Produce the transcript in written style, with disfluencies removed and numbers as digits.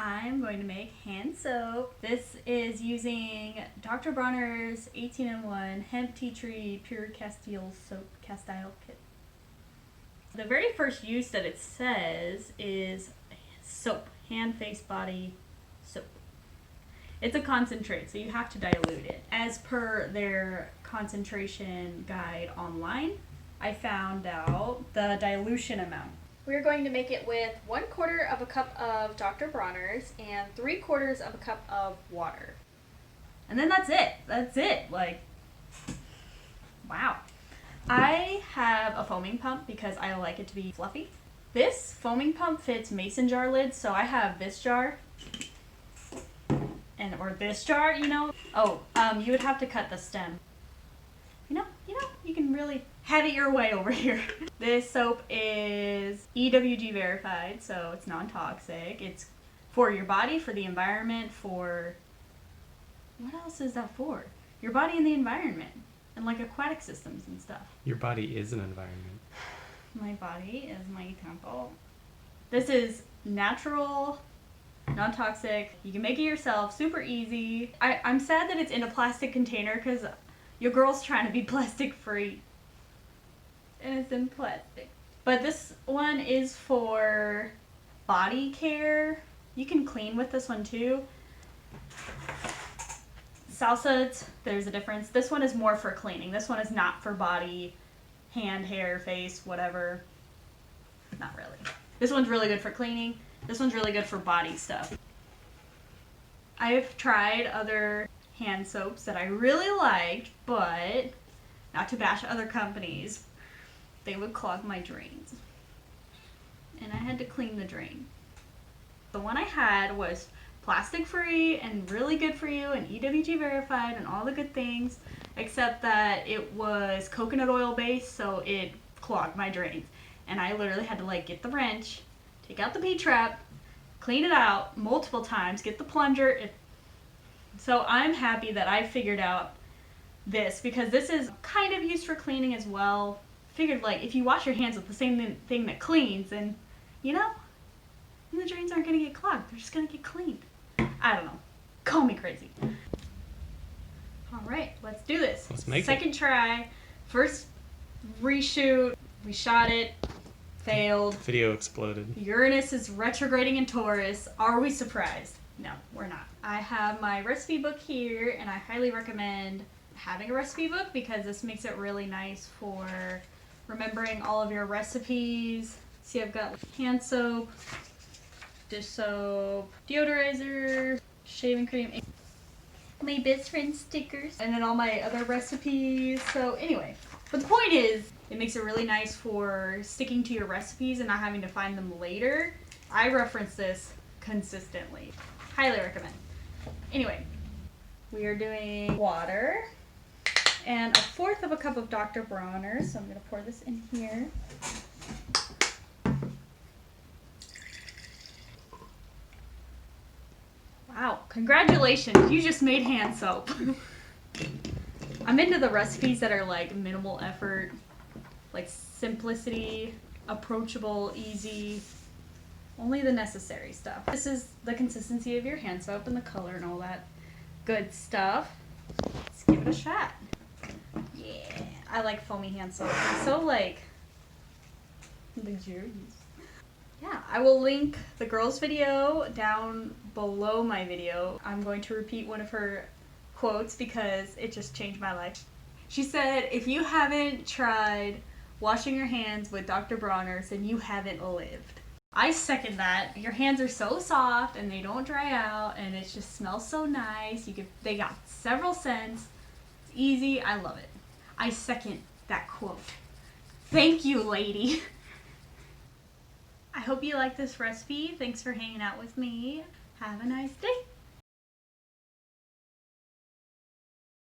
I'm going to make hand soap. This is using Dr. Bronner's 18-in-1 Hemp Tea Tree Pure Castile Soap Castile Kit. The very first use that it says is soap, hand, face, body soap. It's a concentrate, so you have to dilute it. As per their concentration guide online, I found out the dilution amount. We're going to make it with 1/4 of a cup of Dr. Bronner's and 3/4 of a cup of water. And then that's it. That's it. Like, wow. I have a foaming pump because I like it to be fluffy. This foaming pump fits mason jar lids, so I have this jar. Or this jar, you know. Oh, you would have to cut the stem. You can really have it your way over here. This soap is EWG verified, so it's non-toxic. It's for your body, for the environment, for... What else is that for? Your body and the environment. And like aquatic systems and stuff. Your body is an environment. My body is my temple. This is natural, non-toxic. You can make it yourself, super easy. I'm sad that it's in a plastic container because your girl's trying to be plastic free. And it's in plastic. But this one is for body care. You can clean with this one too. Salsa, there's a difference. This one is more for cleaning. This one is not for body, hand, hair, face, whatever. Not really. This one's really good for cleaning. This one's really good for body stuff. I've tried other hand soaps that I really liked, but not to bash other companies, they would clog my drains. And I had to clean the drain. The one I had was plastic free and really good for you and EWG verified and all the good things, except that it was coconut oil based, so it clogged my drains. And I literally had to like get the wrench, take out the P-trap, clean it out multiple times, get the plunger. So I'm happy that I figured out this because this is kind of used for cleaning as well. Figured like if you wash your hands with the same thing that cleans, and you know, the drains aren't gonna get clogged. They're just gonna get cleaned. I don't know. Call me crazy. All right, let's do this. Let's make it. Second try. First reshoot. We shot it. Failed. Video exploded. Uranus is retrograding in Taurus. Are we surprised? No, we're not. I have my recipe book here, and I highly recommend having a recipe book because this makes it really nice for remembering all of your recipes. See, I've got hand soap, dish soap, deodorizer, shaving cream, my best friend stickers, and then all my other recipes. So anyway, but the point is, it makes it really nice for sticking to your recipes and not having to find them later. I reference this consistently. Highly recommend. Anyway, we are doing water and 1/4 of a cup of Dr. Bronner. So I'm going to pour this in here. Wow, congratulations, you just made hand soap. I'm into the recipes that are like minimal effort, like simplicity, approachable, easy, only the necessary stuff. This is the consistency of your hand soap and the color and all that good stuff. Let's give it a shot. Yeah, I like foamy hand soap. It's so like luxurious. Yeah, I will link the girl's video down below my video. I'm going to repeat one of her quotes because it just changed my life. She said, if you haven't tried washing your hands with Dr. Bronner's, then you haven't lived. I second that. Your hands are so soft and they don't dry out and it just smells so nice. They got several scents. It's easy. I love it. I second that quote. Thank you, lady. I hope you like this recipe. Thanks for hanging out with me. Have a nice day.